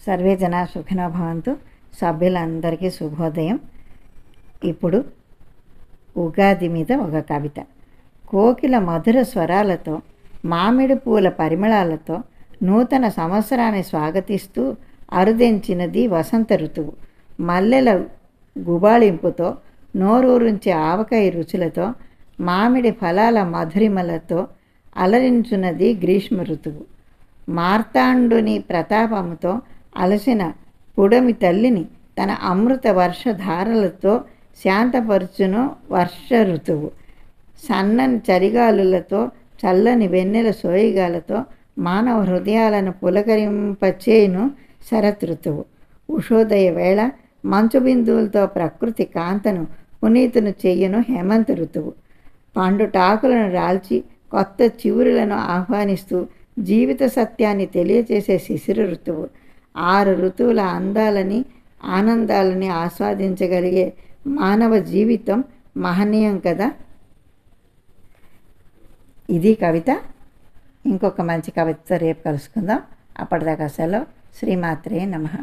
Survey జనా సుఖినో భవంతు. సభ్యులందరికీ శుభోదయం. ఇప్పుడు ఉగాది మీద ఒక కవిత. కోకిల మధుర స్వరాలతో, మామిడి పూల పరిమళాలతో నూతన సంవత్సరాన్ని స్వాగతిస్తూ అరుదెంచినది వసంత ఋతువు. మల్లెల గుబాళింపుతో, నోరూరించే ఆవకాయ రుచులతో, మామిడి ఫలాల మధురిమలతో అలరించున్నది గ్రీష్మ ఋతువు. మార్తాండుని ప్రతాపముతో అలసిన పుడమి తల్లిని తన అమృత వర్షధారలతో శాంతపరుచును వర్ష ఋతువు. సన్నని చలిగాలులతో, చల్లని వెన్నెల సోయిగాలతో మానవ హృదయాలను పులకరింపచేయును శరత్ ఋతువు. ఉషోదయ వేళ మంచు బిందువులతో ప్రకృతి కాంతను పునీతును చెయ్యను హేమంత ఋతువు. పండుటాకులను రాల్చి కొత్త చివురులను ఆహ్వానిస్తూ జీవిత సత్యాన్ని తెలియచేసే శిశిర ఋతువు. 6 ఋతువుల అందాలని ఆనందాలని ఆస్వాదించగలిగే మానవ జీవితం మహనీయం కదా. ఇది కవిత. ఇంకొక మంచి కవితతో రేపు కలుసుకుందాం. అప్పటిదాకా సెలవు. శ్రీమాత్రే నమః.